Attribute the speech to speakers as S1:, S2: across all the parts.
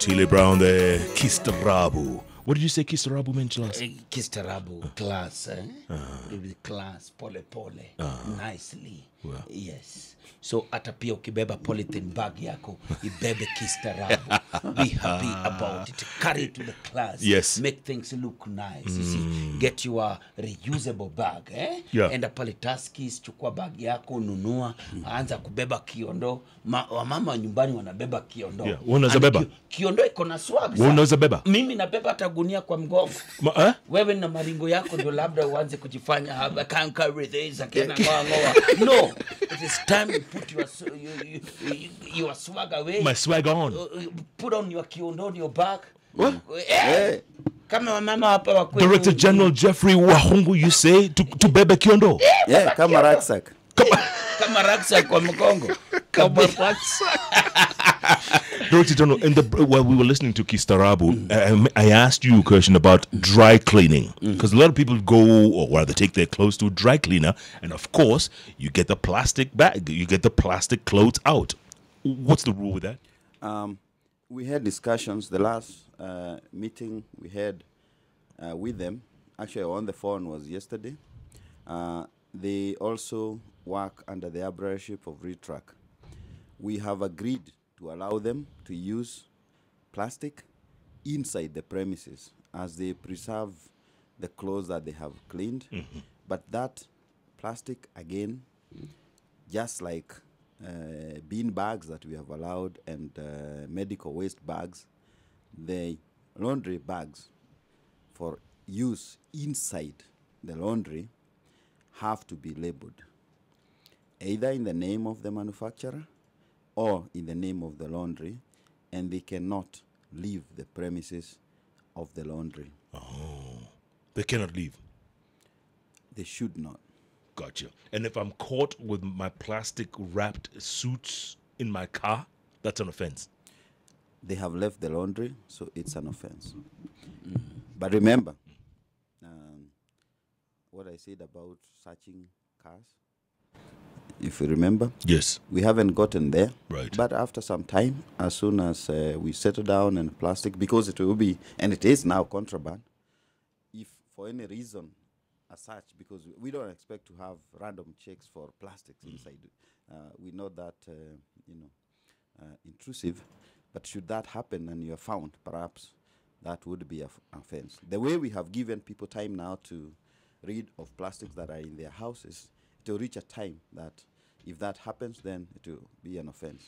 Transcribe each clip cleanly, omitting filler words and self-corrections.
S1: Otile Brown there, Kistarabu. What did you say Kistarabu meant last?
S2: Kistarabu, class, class, pole pole, nicely. Well. Yes. So hata pia ukibeba polythene bag yako, ibebe Kistarabu. Be happy about it. Carry it to the class.
S1: Yes.
S2: Make things look nice. You see, get your reusable bag.
S1: Yeah.
S2: Enda pale Taskis, chukua bag yako, nunua, anza kubeba kiondo. Wamama nyumbani wanabeba kiondo.
S1: Yeah. Unaweza beba?
S2: Kiondo iko na swag.
S1: Unaweza beba?
S2: Mimi nabeba hata gunia kwa mgongo. Wewe na maringo yako ndio labda uanze kujifanya I can't carry this, I can't go. No, it is time you put your swag away.
S1: My swag on.
S2: Put on your kiondo on your back. What? Hey. Kama wamama hapa wa kwetu.
S1: Director General Geoffrey Wakhungu, you say to bebe kiondo?
S3: Yeah, kama rucksack.
S2: Kama rucksack kwa mgongo.
S1: Kama rucksack. Director General, while we were listening to Kistarabu, I asked you a question about dry cleaning. Because a lot of people go, or rather take their clothes to a dry cleaner, and of course, you get the plastic bag, you get the plastic clothes out. What's the rule with that?
S3: We had discussions. The last meeting we had with them, actually on the phone, was yesterday. They also work under the abbreviatorship of RETRAC. We have agreed to allow them to use plastic inside the premises as they preserve the clothes that they have cleaned. But that plastic, again, just like bean bags that we have allowed and medical waste bags, the laundry bags for use inside the laundry have to be labeled, either in the name of the manufacturer or in the name of the laundry, and they cannot leave the premises of the laundry.
S1: Oh, they cannot leave?
S3: They should not.
S1: Gotcha. And if I'm caught with my plastic wrapped suits in my car, that's an offense?
S3: They have left the laundry, so it's an offense. But remember, what I said about searching cars, if you remember,
S1: yes,
S3: we haven't gotten there.
S1: Right.
S3: But after some time, as soon as we settle down and plastic, because it will be, and it is now contraband, if for any reason as such, because we don't expect to have random checks for plastics inside. We know that, intrusive, but should that happen and you are found, perhaps that would be an offense. The way we have given people time now to rid of plastics that are in their houses, it will reach a time that if that happens, then it will be an offense.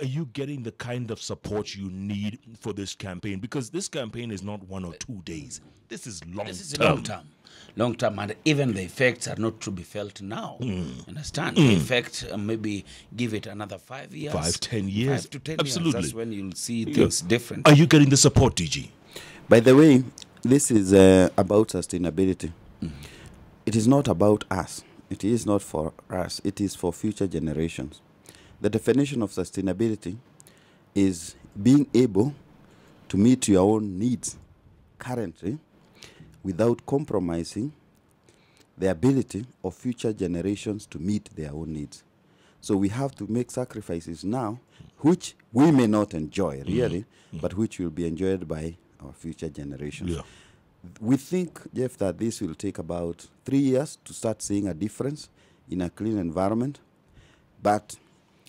S1: Are you getting the kind of support you need for this campaign? Because this campaign is not 1 or 2 days. This is long term.
S2: This is long term. Long term, and even the effects are not to be felt now. Understand? The effect, maybe give it another 5 years.
S1: 5, 10 years.
S2: 5 to 10
S1: Absolutely.
S2: years. That's when you'll see things different.
S1: Are you getting the support, DG?
S3: By the way, this is about sustainability. It is not about us. It is not for us. It is for future generations. The definition of sustainability is being able to meet your own needs currently without compromising the ability of future generations to meet their own needs. So we have to make sacrifices now, which we may not enjoy really, but which will be enjoyed by our future generations.
S1: Yeah.
S3: We think, Jeff, that this will take about 3 years to start seeing a difference in a clean environment. But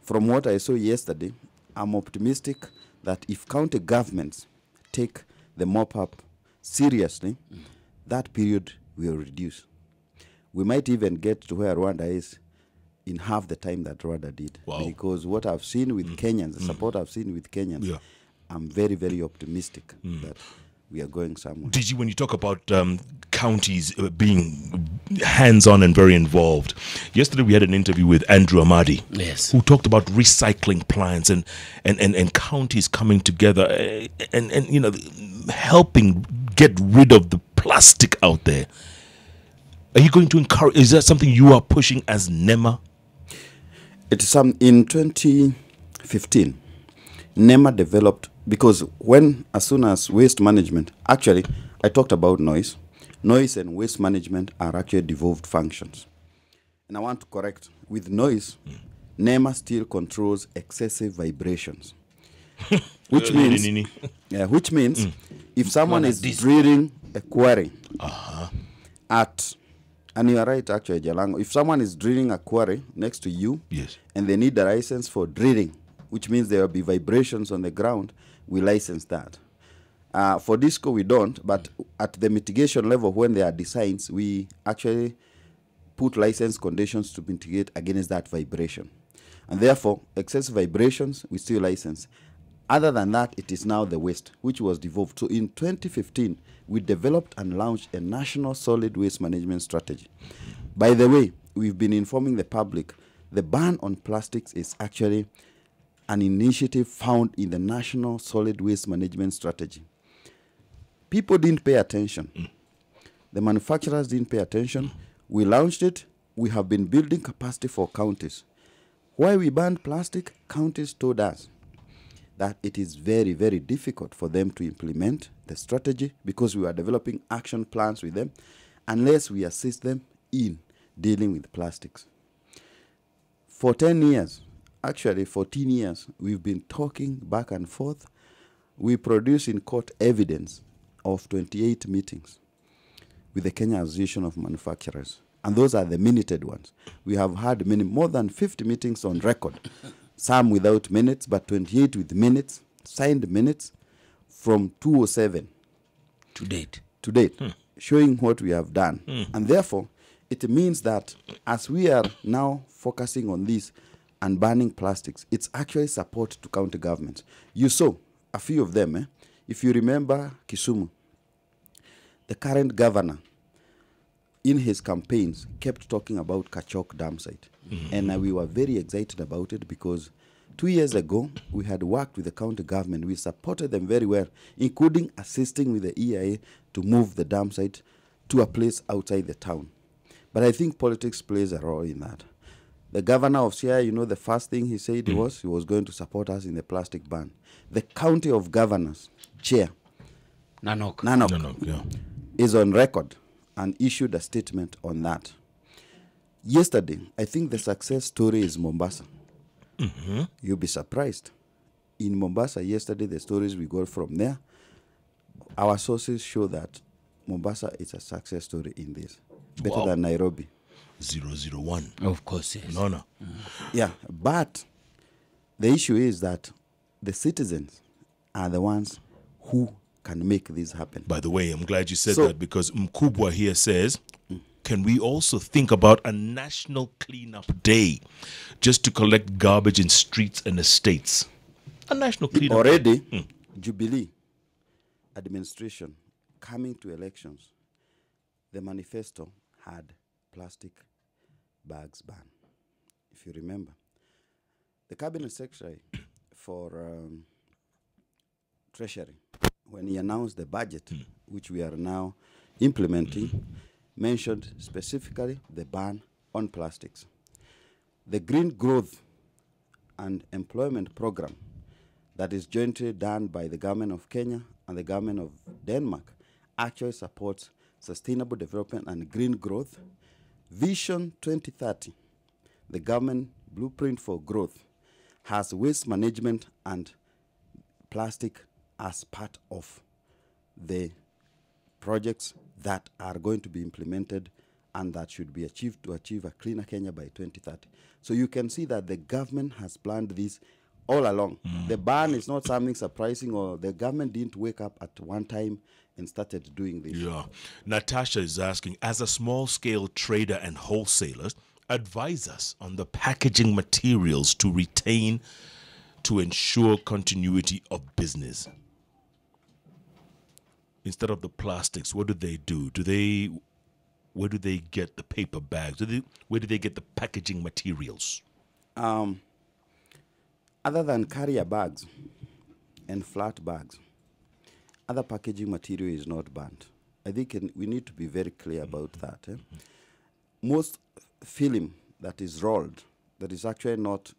S3: from what I saw yesterday, I'm optimistic that if county governments take the mop-up seriously, that period will reduce. We might even get to where Rwanda is in half the time that Rwanda did.
S1: Wow.
S3: Because what I've seen with Kenyans, the support I've seen with Kenyans, I'm very, very optimistic that we are going somewhere.
S1: DG, when you talk about counties being hands-on and very involved, yesterday we had an interview with Andrew Amadi,
S2: Yes.
S1: who talked about recycling plants and counties coming together and helping get rid of the plastic out there. Are you going to encourage? Is that something you are pushing as NEMA?
S3: It's in 2015, NEMA developed, because as soon as waste management, actually, I talked about noise. Noise and waste management are actually devolved functions. And I want to correct, with noise, NEMA still controls excessive vibrations. which means, which means if someone is drilling a quarry at, and you are right actually, Jalango, if someone is drilling a quarry next to you,
S1: yes,
S3: and they need a license for drilling, which means there will be vibrations on the ground, we license that. For disco, we don't, but at the mitigation level, when there are designs, we actually put license conditions to mitigate against that vibration. And therefore, excessive vibrations, we still license. Other than that, it is now the waste, which was devolved. So in 2015, we developed and launched a national solid waste management strategy. By the way, we've been informing the public, the ban on plastics is actually an initiative found in the National Solid Waste Management Strategy. People didn't pay attention. The manufacturers didn't pay attention. We launched it. We have been building capacity for counties. Why we banned plastic, counties told us that it is very, very difficult for them to implement the strategy because we are developing action plans with them unless we assist them in dealing with plastics. For 10 years, actually 14 years, we've been talking back and forth. We produce in court evidence of 28 meetings with the Kenya Association of Manufacturers. And those are the minuted ones. We have had more than 50 meetings on record, some without minutes, but 28 with minutes, signed minutes from 2007
S2: to date.
S3: Showing what we have done. And therefore, it means that as we are now focusing on this and banning plastics, it's actually support to county governments. You saw a few of them. If you remember Kisumu, the current governor, in his campaigns, kept talking about Kachok dam site. And we were very excited about it because 2 years ago, we had worked with the county government. We supported them very well, including assisting with the EIA to move the dam site to a place outside the town. But I think politics plays a role in that. The governor of Siaya, you know, the first thing he said was he was going to support us in the plastic ban. The county of governors chair, Nanok, is on record and issued a statement on that. Yesterday, I think the success story is Mombasa. You'll be surprised. In Mombasa yesterday, the stories we got from there, our sources show that Mombasa is a success story in this. Better than Nairobi.
S1: 001.
S2: Of course, yes.
S1: No.
S3: Yeah, but the issue is that the citizens are the ones who can make this happen.
S1: By the way, I'm glad you said that because Mkubwa here says, can we also think about a national cleanup day just to collect garbage in streets and estates? A national cleanup
S3: already, day. Jubilee administration coming to elections, the manifesto had plastic bags ban. If you remember, the cabinet secretary for Treasury, when he announced the budget, which we are now implementing, mentioned specifically the ban on plastics. The Green Growth and Employment Program that is jointly done by the government of Kenya and the government of Denmark actually supports sustainable development and green growth. Vision 2030, the government blueprint for growth, has waste management and plastic as part of the projects that are going to be implemented and that should be achieved to achieve a cleaner Kenya by 2030. So you can see that the government has planned this all along. The ban is not something surprising, or the government didn't wake up at one time and started doing this.
S1: Yeah. Natasha is asking, as a small-scale trader and wholesaler, advise us on the packaging materials to ensure continuity of business. Instead of the plastics, what do they do? Where do they get the paper bags? Where do they get the packaging materials?
S3: Other than carrier bags and flat bags, other packaging material is not banned. I think we need to be very clear about that. Most film that is rolled, that is actually not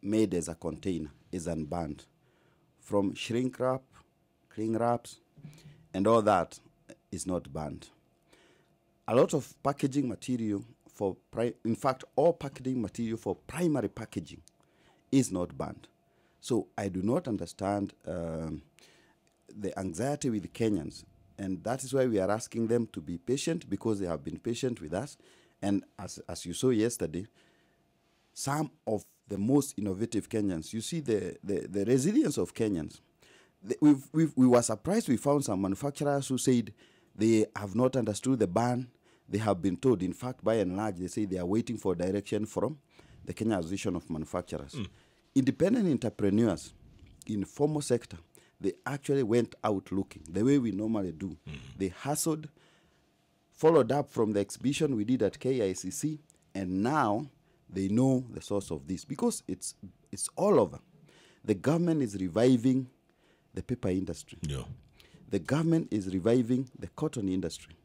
S3: made as a container, is unbanned. From shrink wrap, cling wraps, and all that is not banned. A lot of packaging material in fact, all packaging material for primary packaging is not banned. So I do not understand the anxiety with Kenyans. And that is why we are asking them to be patient, because they have been patient with us. And as you saw yesterday, some of the most innovative Kenyans, you see the resilience of Kenyans. We were surprised. We found some manufacturers who said they have not understood the ban. They have been told, in fact, by and large, they say they are waiting for direction from the Kenya Association of Manufacturers. Independent entrepreneurs in formal sector, they actually went out looking the way we normally do. They hustled, followed up from the exhibition we did at KICC, and now they know the source of this, because it's all over. The government is reviving the paper industry.
S1: Yeah.
S3: The government is reviving the cotton industry.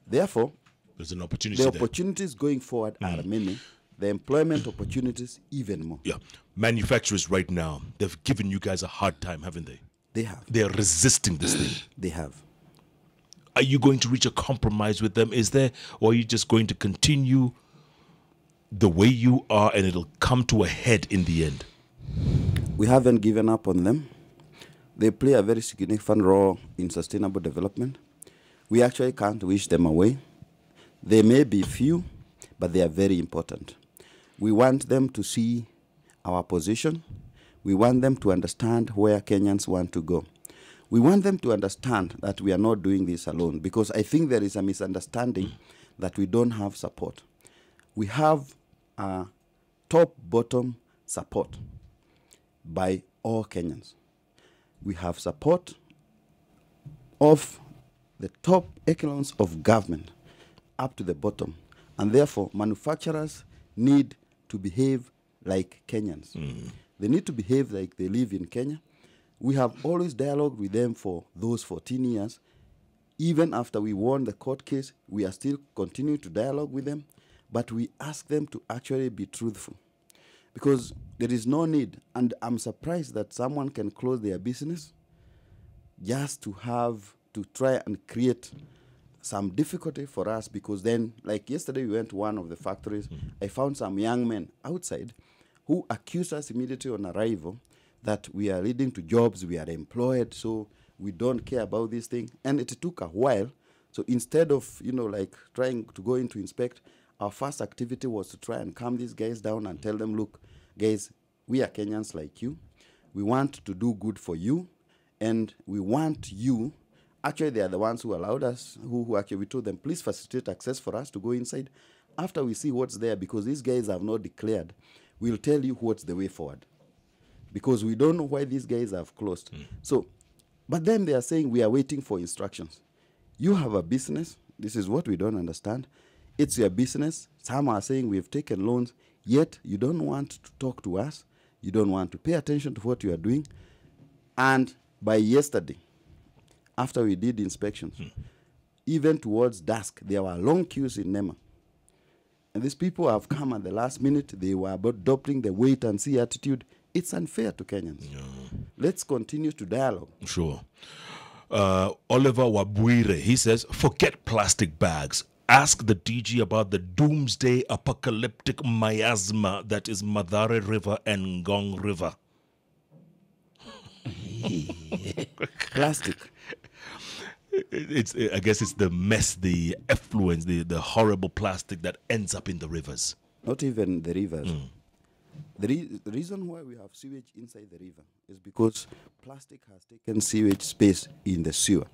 S3: Therefore,
S1: there's an opportunity
S3: the
S1: there.
S3: opportunities going forward are many. The employment opportunities even more.
S1: Yeah. Manufacturers right now, they've given you guys a hard time, haven't they?
S3: They have.
S1: They're resisting this thing.
S3: They have.
S1: Are you going to reach a compromise with them? Is there, or are you just going to continue the way you are and it'll come to a head in the end?
S3: We haven't given up on them. They play a very significant role in sustainable development. We actually can't wish them away. They may be few, but they are very important. We want them to see our position. We want them to understand where Kenyans want to go. We want them to understand that we are not doing this alone, because I think there is a misunderstanding that we don't have support. We have a top-bottom support by all Kenyans. We have support of the top echelons of government up to the bottom. And therefore, manufacturers need to behave like Kenyans. They need to behave like they live in Kenya. We have always dialogued with them for those 14 years. Even after we won the court case, we are still continuing to dialogue with them, but we ask them to actually be truthful, because there is no need. And I'm surprised that someone can close their business just to have to try and create some difficulty for us, because then, like yesterday, we went to one of the factories. I found some young men outside who accused us immediately on arrival that we are leading to jobs, we are employed, so we don't care about this thing. And it took a while. So instead of, like trying to go in to inspect, our first activity was to try and calm these guys down and tell them, look, guys, we are Kenyans like you. We want to do good for you. And we want you, actually they are the ones who allowed us, who actually we told them, please facilitate access for us to go inside. After we see what's there, because these guys have not declared, we'll tell you what's the way forward. Because we don't know why these guys have closed. So, but then they are saying we are waiting for instructions. You have a business. This is what we don't understand. It's your business. Some are saying we've taken loans, yet you don't want to talk to us. You don't want to pay attention to what you are doing. And by yesterday, after we did inspections, even towards dusk, there were long queues in NEMA. And these people have come at the last minute. They were adopting the wait and see attitude. It's unfair to Kenyans. Yeah. Let's continue to dialogue.
S1: Sure. Oliver Wabwire, he says, forget plastic bags. Ask the DG about the doomsday apocalyptic miasma that is Mathare River and Ngong River.
S3: Plastic.
S1: I guess it's the mess, the effluent, the horrible plastic that ends up in the rivers.
S3: Not even the rivers. The reason why we have sewage inside the river is because plastic has taken sewage space in the sewer.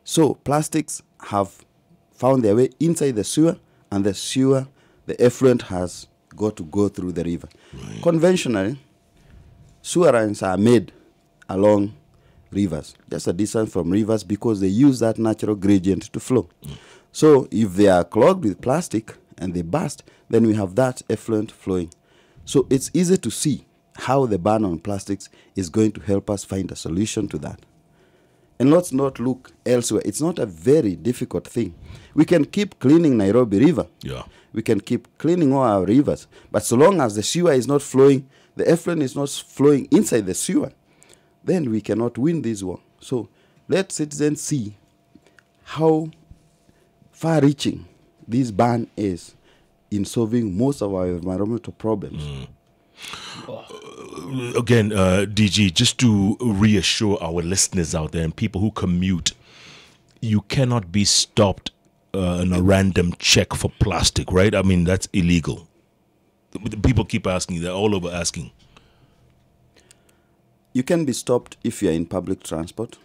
S3: So plastics have found their way inside the sewer, and the sewer, the effluent has got to go through the river. Right. Conventionally, sewer lines are made along rivers, just a distance from rivers, because they use that natural gradient to flow. So if they are clogged with plastic and they burst, then we have that effluent flowing. So it's easy to see how the ban on plastics is going to help us find a solution to that. And let's not look elsewhere. It's not a very difficult thing. We can keep cleaning Nairobi River.
S1: Yeah.
S3: We can keep cleaning all our rivers. But so long as the sewer is not flowing, the effluent is not flowing inside the sewer, then we cannot win this war. So let citizens see how far-reaching this ban is in solving most of our environmental problems.
S1: Again, DG, just to reassure our listeners out there and people who commute, you cannot be stopped in a random check for plastic, right? I mean, that's illegal. People keep asking, they're all over asking.
S3: You can be stopped if you're in public transport,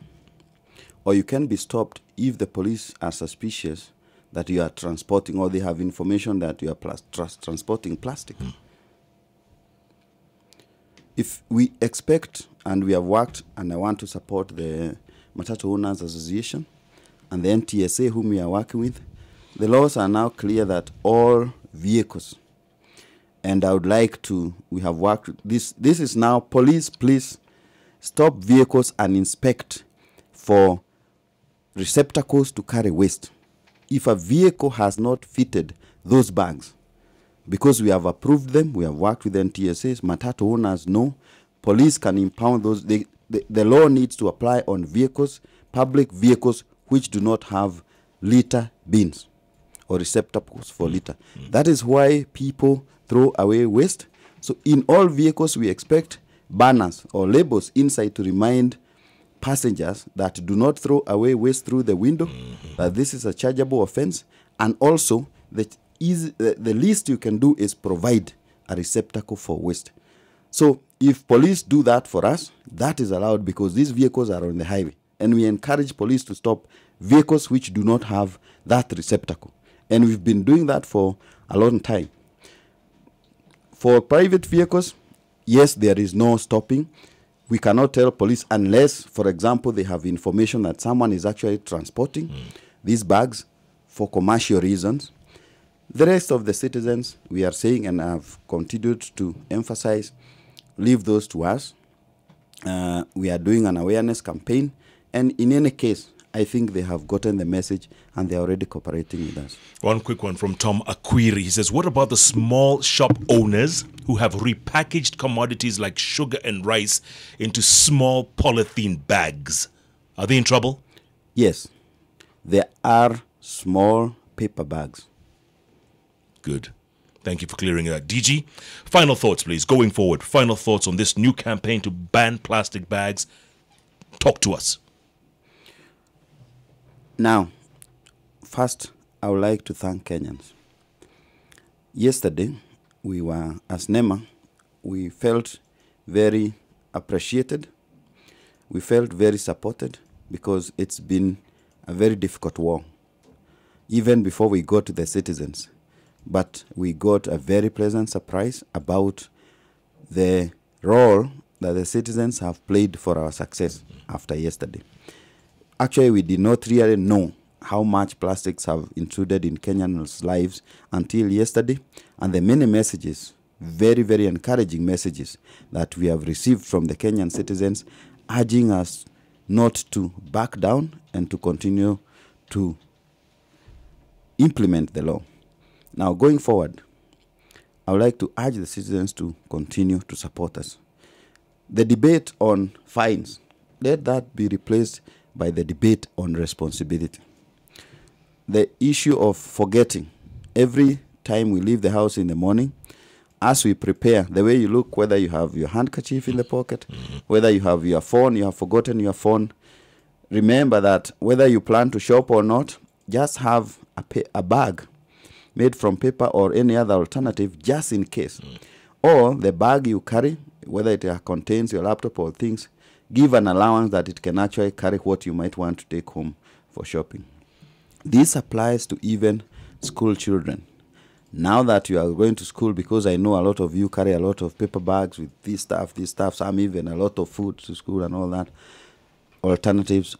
S3: or you can be stopped if the police are suspicious that you are transporting, or they have information that you are transporting plastic. If we expect, and we have worked, and I want to support the Matatu Owners Association and the NTSA whom we are working with, the laws are now clear that all vehicles, and I would like to, we have worked, this is now, police, please stop vehicles and inspect for receptacles to carry waste. If a vehicle has not fitted those bags, because we have approved them, we have worked with NTSAs, Matatu owners know, police can impound those. The law needs to apply on vehicles, public vehicles, which do not have litter bins or receptacles for litter. That is why people throw away waste. So in all vehicles, we expect banners or labels inside to remind passengers that do not throw away waste through the window, that this is a chargeable offense, and also that the least you can do is provide a receptacle for waste. So if police do that for us, that is allowed because these vehicles are on the highway, and we encourage police to stop vehicles which do not have that receptacle, and we've been doing that for a long time. For private vehicles, yes, there is no stopping. We cannot tell police unless, for example, they have information that someone is actually transporting these bags for commercial reasons. The rest of the citizens, we are saying, and have continued to emphasize, leave those to us. We are doing an awareness campaign, and in any case, I think they have gotten the message and they're already cooperating with us. One
S1: quick one from Tom Akwiri. He says, what about the small shop owners who have repackaged commodities like sugar and rice into small polythene bags? Are they in trouble?
S3: Yes. There are small paper bags.
S1: Good. Thank you for clearing that. DG, final thoughts, please, going forward. Final thoughts on this new campaign to ban plastic bags. Talk to us.
S3: Now, first, I would like to thank Kenyans. Yesterday, we were, as NEMA, we felt very appreciated. We felt very supported because it's been a very difficult war, even before we got to the citizens. But we got a very pleasant surprise about the role that the citizens have played for our success after yesterday. Actually, we did not really know how much plastics have intruded in Kenyans' lives until yesterday, and the many messages, very, very encouraging messages that we have received from the Kenyan citizens urging us not to back down and to continue to implement the law. Now, going forward, I would like to urge the citizens to continue to support us. The debate on fines, let that be replaced by the debate on responsibility. The issue of forgetting. Every time we leave the house in the morning, as we prepare, the way you look, whether you have your handkerchief in the pocket, whether you have your phone, you have forgotten your phone, remember that whether you plan to shop or not, just have a bag made from paper or any other alternative just in case. Or the bag you carry, whether it contains your laptop or things, give an allowance that it can actually carry what you might want to take home for shopping. This applies to even school children. Now that you are going to school, because I know a lot of you carry a lot of paper bags with this stuff, some even a lot of food to school and all that. Alternatives.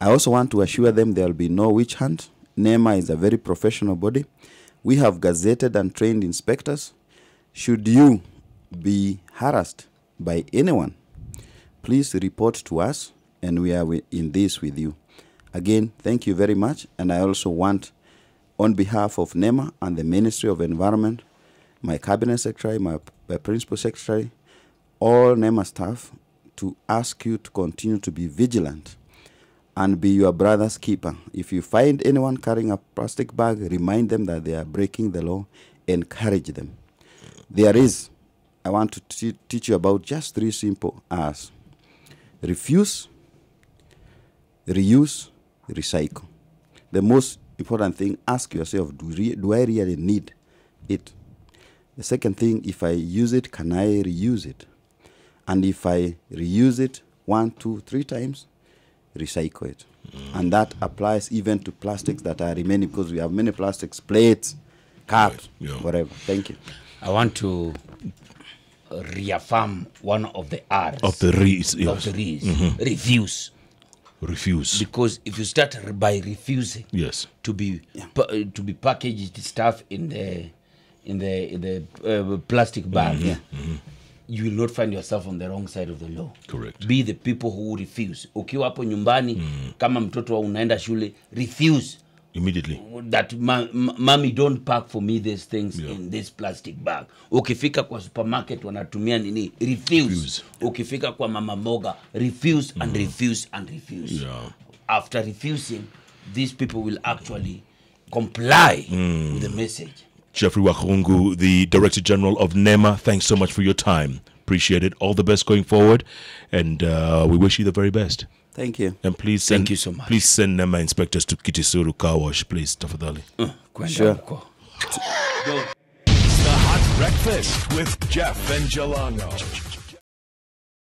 S3: I also want to assure them there will be no witch hunt. NEMA is a very professional body. We have gazetted and trained inspectors. Should you be harassed by anyone, please report to us, and we are in this with you. Again, thank you very much, and I also want, on behalf of NEMA and the Ministry of Environment, my Cabinet Secretary, my Principal Secretary, all NEMA staff, to ask you to continue to be vigilant and be your brother's keeper. If you find anyone carrying a plastic bag, remind them that they are breaking the law, encourage them. There is I want to teach you about just 3 simple R's. Refuse, reuse, recycle. The most important thing, ask yourself, do I really need it? The second thing, if I use it, can I reuse it? And if I reuse it 1, 2, 3 times, recycle it. And that applies even to plastics that are remaining, because we have many plastics, plates, cups, whatever. Thank you.
S2: I want to reaffirm one of the R's.
S1: Of the R's.
S2: Of the R's. Refuse.
S1: Refuse.
S2: Because if you start by refusing to be packaged stuff in the plastic bag, you will not find yourself on the wrong side of the law.
S1: Correct.
S2: Be the people who refuse. Ukiwa hapo nyumbani, kama mtoto unaenda shule, refuse.
S1: Immediately.
S2: That mommy don't pack for me these things in this plastic bag. Ukifika kwa supermarket wanatumia nini? Refuse. Ukifika kwa mama mboga, refuse and refuse and refuse.
S1: Yeah.
S2: After refusing, these people will actually comply with the message.
S1: Geoffrey Wakhungu, the Director General of NEMA, thanks so much for your time. Appreciate it. All the best going forward, and we wish you the very best.
S3: Thank you.
S1: And please send,
S2: Thank you so much.
S1: Please send NEMA inspectors to Kitisuru Car Wash, please, tafadhali.
S3: Sure.
S4: The Hot Breakfast with Jeff and Jalango.